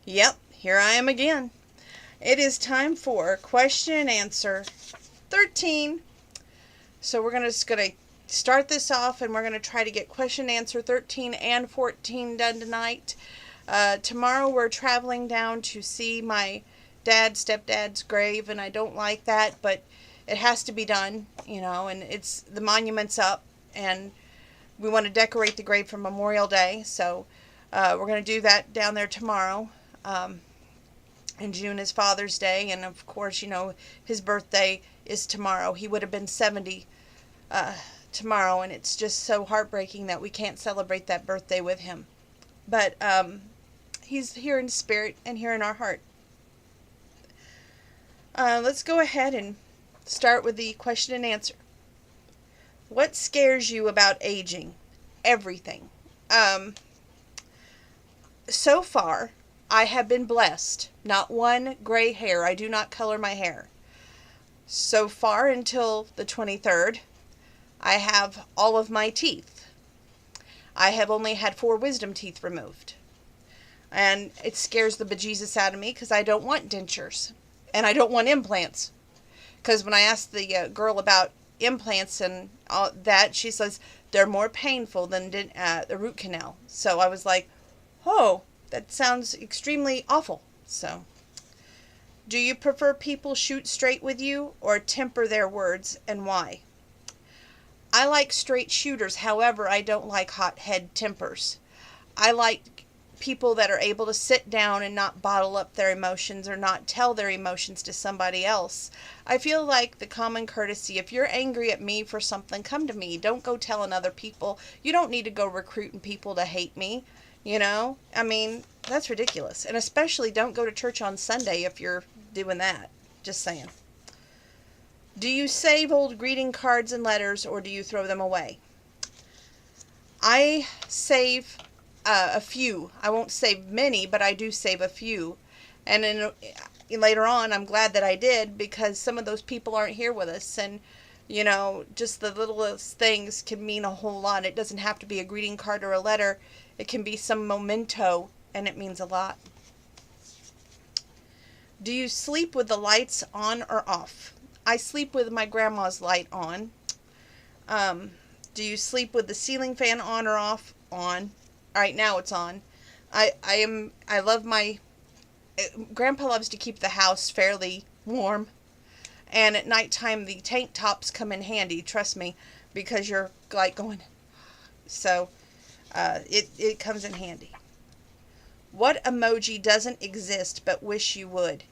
Yep, here I am again. It is time for question and answer 13. So we're just going to start this off, and we're going to try to get question and answer 13 and 14 done tonight. Tomorrow we're traveling down to see my stepdad's grave, and I don't like that, but it has to be done, and it's the monument's up, and we want to decorate the grave for Memorial Day, so we're going to do that down there tomorrow. In June is Father's Day, and of course, his birthday is tomorrow. He would have been 70 tomorrow, and it's just so heartbreaking that we can't celebrate that birthday with him. But he's here in spirit and here in our heart. Let's go ahead and start with the question and answer. What scares you about aging? Everything. So far, I have been blessed. Not one gray hair. I do not color my hair. So far, until the 23rd, I have all of my teeth. I have only had 4 wisdom teeth removed. And it scares the bejesus out of me because I don't want dentures. And I don't want implants. Because when I asked the girl about implants and all that, she says they're more painful than the root canal. So I was like, oh, that sounds extremely awful. So, do you prefer people shoot straight with you or temper their words, and why? I like straight shooters. However, I don't like hot-head tempers. I like people that are able to sit down and not bottle up their emotions or not tell their emotions to somebody else. I feel like the common courtesy, if you're angry at me for something, come to me. Don't go telling other people. You don't need to go recruiting people to hate me. I mean, that's ridiculous. And especially don't go to church on Sunday if you're doing that. Just saying. Do you save old greeting cards and letters, or do you throw them away? I save a few. I won't save many, but I do save a few. And then later on, I'm glad that I did, because some of those people aren't here with us. And, just the littlest things can mean a whole lot. It doesn't have to be a greeting card or a letter. It can be some memento, and it means a lot. Do you sleep with the lights on or off? I sleep with my grandma's light on. Do you sleep with the ceiling fan on or off? On. Right now it's on. I love my... Grandpa loves to keep the house fairly warm. And at nighttime, the tank tops come in handy, trust me, because you're like going... So, it comes in handy. What emoji doesn't exist but wish you would?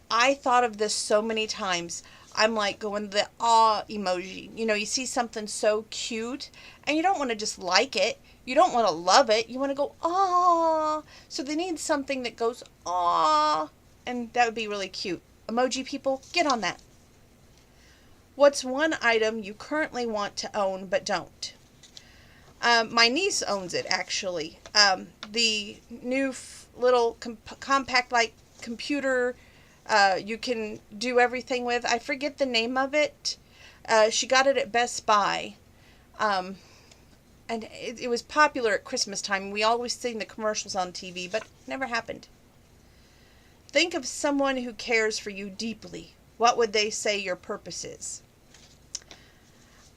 I thought of this so many times. I'm like going the awe emoji. You see something so cute, and you don't want to just like it. You don't want to love it. You want to go, aw. So they need something that goes, aw. And that would be really cute. Emoji people, get on that. What's one item you currently want to own but don't? My niece owns it, actually. The new little compact like computer you can do everything with. I forget the name of it. She got it at Best Buy. And it was popular at Christmas time. We always seen the commercials on TV, but never happened. Think of someone who cares for you deeply. What would they say your purpose is?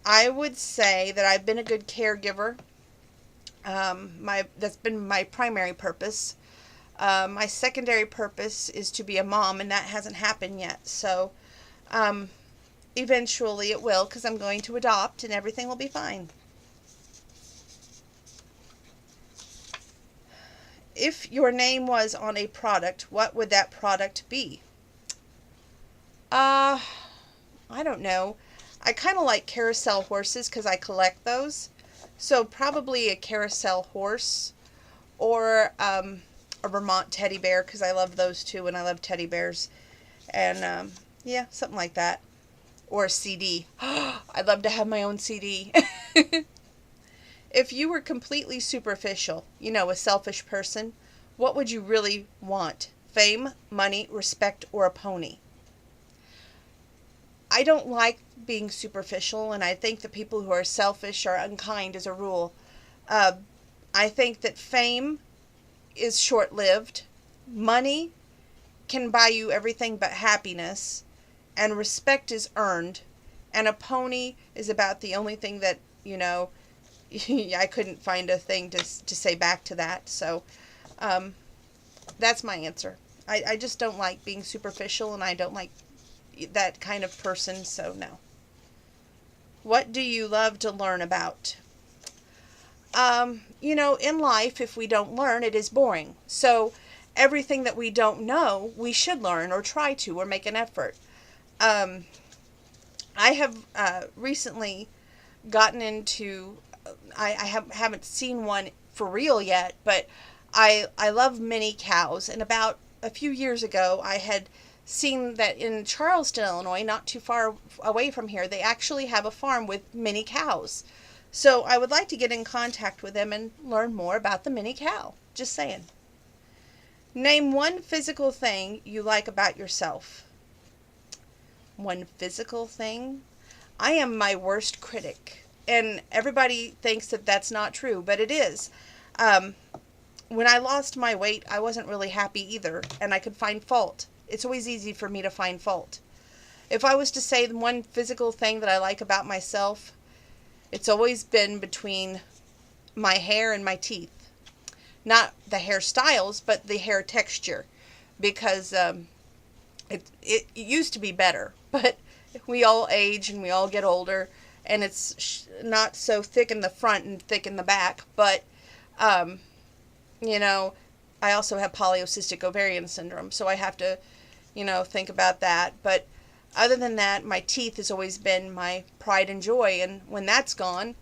I would say that I've been a good caregiver. That's been my primary purpose. My secondary purpose is to be a mom, and that hasn't happened yet. So, eventually it will, because I'm going to adopt, and everything will be fine. If your name was on a product, what would that product be? I don't know. I kind of like carousel horses because I collect those. So probably a carousel horse, or a Vermont teddy bear, because I love those too, and I love teddy bears. And yeah, something like that. Or a CD. I'd love to have my own CD. If you were completely superficial, a selfish person, what would you really want? Fame, money, respect, or a pony? I don't like being superficial, and I think that people who are selfish are unkind as a rule. I think that fame is short-lived, Money can buy you everything but happiness, and respect is earned, and a pony is about the only thing that, I couldn't find a thing to say back to that. So that's my answer. I just don't like being superficial, and I don't like that kind of person, so no. What do you love to learn about? In life, if we don't learn, it is boring. So everything that we don't know, we should learn or try to or make an effort. I have recently gotten into, haven't seen one for real yet, but I love mini cows. And about a few years ago, I had seen that in Charleston, Illinois, not too far away from here, they actually have a farm with mini cows. So I would like to get in contact with them and learn more about the mini cow. Just saying. Name one physical thing you like about yourself. One physical thing? I am my worst critic. And everybody thinks that that's not true, but it is. When I lost my weight, I wasn't really happy either, and I could find fault. It's always easy for me to find fault. If I was to say the one physical thing that I like about myself, it's always been between my hair and my teeth. Not the hairstyles, but the hair texture. Because it used to be better, but we all age and we all get older, and it's not so thick in the front and thick in the back. But, I also have polycystic ovarian syndrome, so I have to, think about that. But other than that, my teeth has always been my pride and joy, and when that's gone,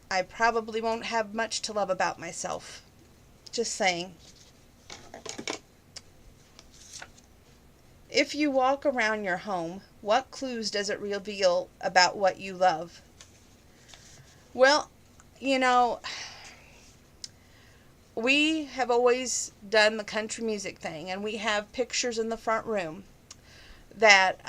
I probably won't have much to love about myself. Just saying. If you walk around your home, what clues does it reveal about what you love? Well, we have always done the country music thing, and we have pictures in the front room that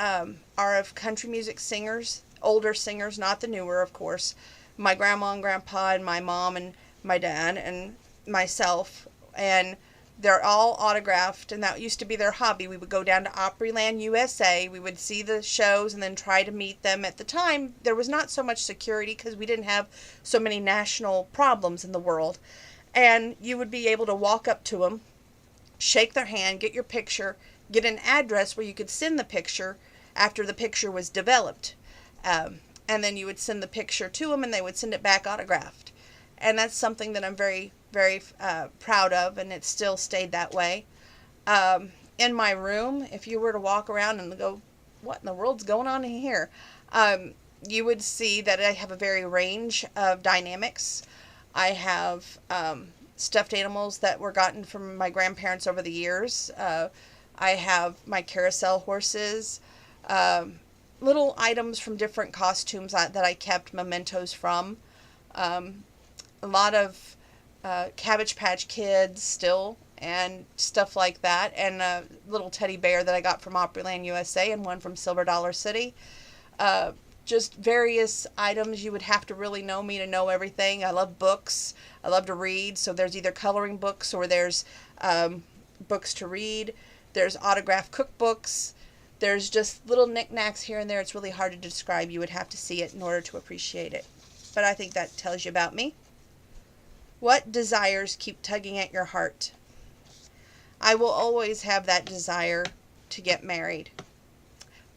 are of country music singers, older singers, not the newer, of course. My grandma and grandpa and my mom and my dad and myself, and they're all autographed, and that used to be their hobby. We would go down to Opryland, USA. We would see the shows and then try to meet them. At the time, there was not so much security because we didn't have so many national problems in the world. And you would be able to walk up to them, shake their hand, get your picture, get an address where you could send the picture after the picture was developed. And then you would send the picture to them, and they would send it back autographed. And that's something that I'm very, very proud of, and it still stayed that way. In my room, if you were to walk around and go, what in the world's going on in here? You would see that I have a very range of dynamics. I have stuffed animals that were gotten from my grandparents over the years. I have my carousel horses, little items from different costumes that I kept mementos from. A lot of Cabbage Patch Kids still, and stuff like that, and a little teddy bear that I got from Opryland, USA, and one from Silver Dollar City. Just various items. You would have to really know me to know everything. I love books. I love to read, so there's either coloring books or there's books to read. There's autographed cookbooks. There's just little knickknacks here and there. It's really hard to describe. You would have to see it in order to appreciate it. But I think that tells you about me. What desires keep tugging at your heart? I will always have that desire to get married.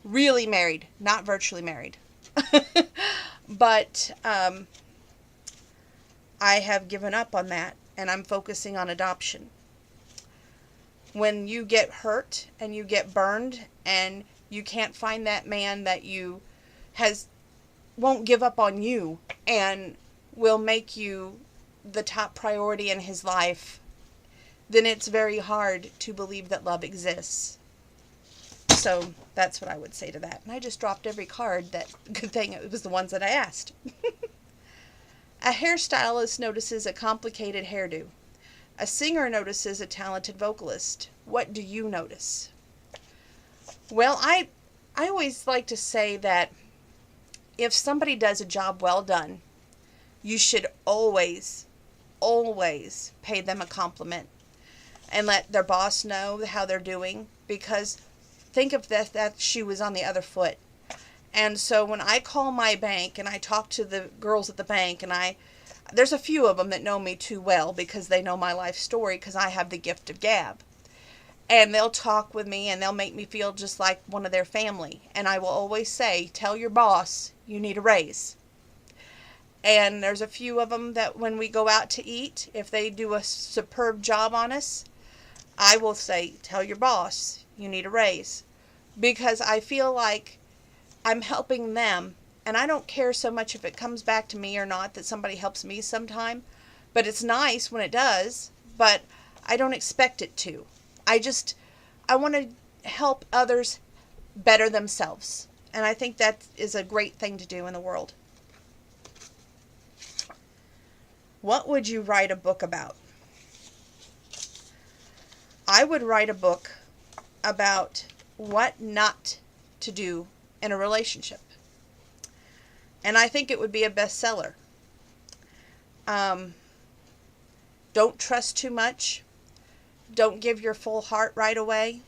Really married, not virtually married. But I have given up on that, and I'm focusing on adoption. When you get hurt and you get burned and you can't find that man that won't give up on you and will make you the top priority in his life, then it's very hard to believe that love exists. So that's what I would say to that. And I just dropped every card. Good thing it was the ones that I asked. A hairstylist notices a complicated hairdo. A singer notices a talented vocalist. What do you notice? Well, I always like to say that if somebody does a job well done, you should always pay them a compliment. and let their boss know how they're doing, because think of that she was on the other foot. And so when I call my bank and I talk to the girls at the bank, and there's a few of them that know me too well because they know my life story, because I have the gift of gab. And they'll talk with me and they'll make me feel just like one of their family. And I will always say, tell your boss you need a raise. And there's a few of them that when we go out to eat, if they do a superb job on us, I will say, tell your boss you need a raise. Because I feel like I'm helping them. And I don't care so much if it comes back to me or not that somebody helps me sometime. But it's nice when it does. But I don't expect it to. I want to help others better themselves. And I think that is a great thing to do in the world. What would you write a book about? I would write a book about what not to do in a relationship. And I think it would be a bestseller. Don't trust too much. Don't give your full heart right away.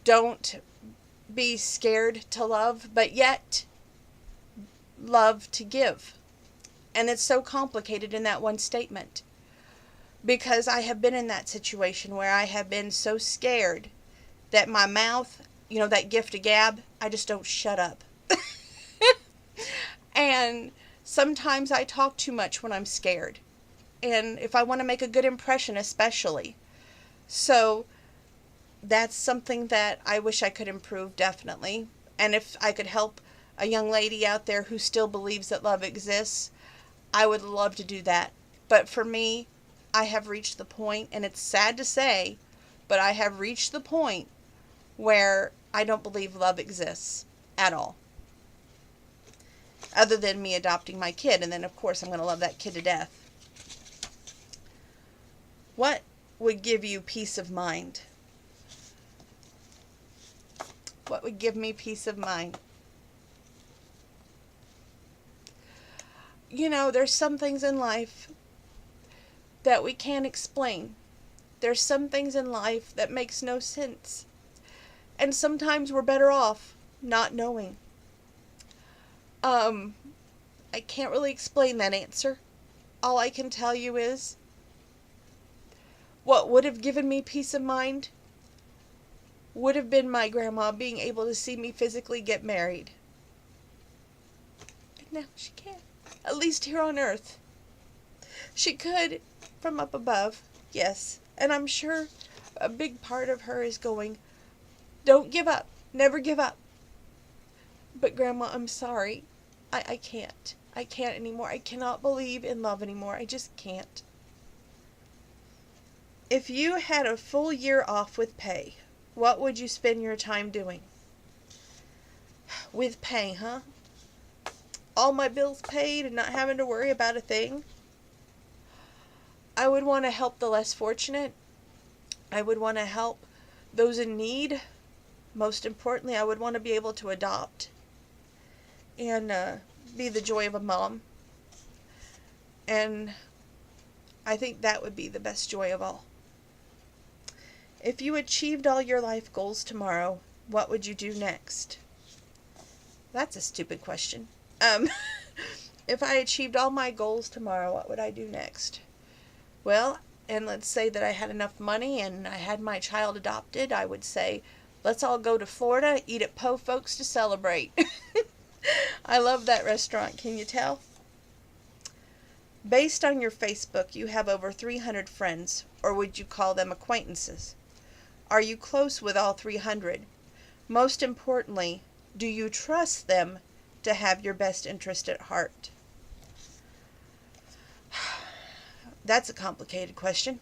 Don't be scared to love, but yet love to give. And it's so complicated in that one statement. Because I have been in that situation where I have been so scared that my mouth, that gift of gab, I just don't shut up. And sometimes I talk too much when I'm scared. And if I want to make a good impression, especially. So that's something that I wish I could improve, definitely. And if I could help a young lady out there who still believes that love exists, I would love to do that. But for me, I have reached the point, and it's sad to say, but I have reached the point where I don't believe love exists at all. Other than me adopting my kid, and then of course I'm going to love that kid to death. What would give you peace of mind? What would give me peace of mind? There's some things in life that we can't explain. There's some things in life that makes no sense. And sometimes we're better off not knowing. I can't really explain that answer. All I can tell you is what would have given me peace of mind would have been my grandma being able to see me physically get married. And now she can't. At least here on earth. She could from up above, yes. And I'm sure a big part of her is going, don't give up. Never give up. But Grandma, I'm sorry. I can't. I can't anymore. I cannot believe in love anymore. I just can't. If you had a full year off with pay, what would you spend your time doing? With pay, huh? All my bills paid and not having to worry about a thing. I would want to help the less fortunate. I would want to help those in need. Most importantly, I would want to be able to adopt and be the joy of a mom. And I think that would be the best joy of all. If you achieved all your life goals tomorrow, what would you do next? That's a stupid question. If I achieved all my goals tomorrow, what would I do next? Well, and let's say that I had enough money and I had my child adopted, I would say, let's all go to Florida, eat at Po Folks to celebrate. I love that restaurant, can you tell? Based on your Facebook, you have over 300 friends, or would you call them acquaintances? Are you close with all 300? Most importantly, do you trust them to have your best interest at heart? That's a complicated question.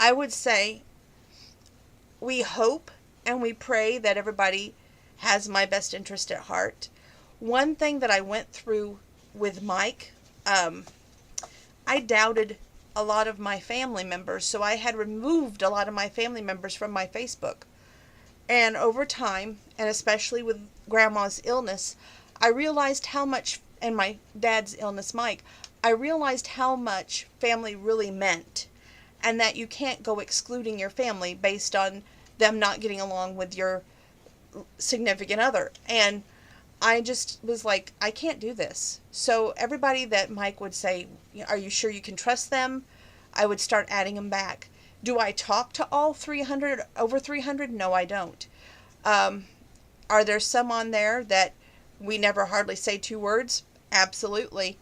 I would say we hope and we pray that everybody has my best interest at heart. One thing that I went through with Mike, I doubted a lot of my family members, so I had removed a lot of my family members from my Facebook. And over time, and especially with Grandma's illness, I realized how much, and my dad's illness, Mike, I realized how much family really meant. and that you can't go excluding your family based on them not getting along with your significant other. And I just was like, I can't do this. So everybody that Mike would say, are you sure you can trust them? I would start adding them back. Do I talk to all 300, over 300? No, I don't. Are there some on there that we never hardly say 2 words? Absolutely.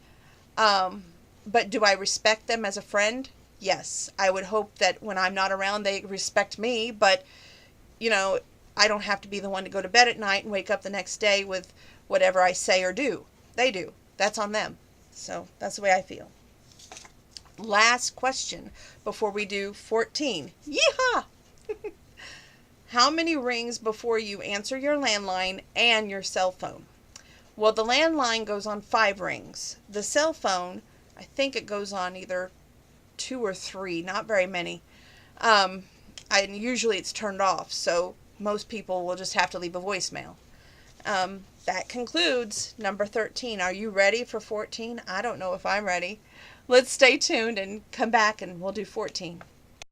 But do I respect them as a friend? Yes. I would hope that when I'm not around, they respect me, but, I don't have to be the one to go to bed at night and wake up the next day with whatever I say or do. They do. That's on them. So that's the way I feel. Last question before we do 14. Yeehaw! How many rings before you answer your landline and your cell phone? Well, the landline goes on 5 rings. The cell phone, I think it goes on either 2 or 3, not very many. And usually it's turned off, so most people will just have to leave a voicemail. That concludes number 13. Are you ready for 14? I don't know if I'm ready. Let's stay tuned and come back and we'll do 14.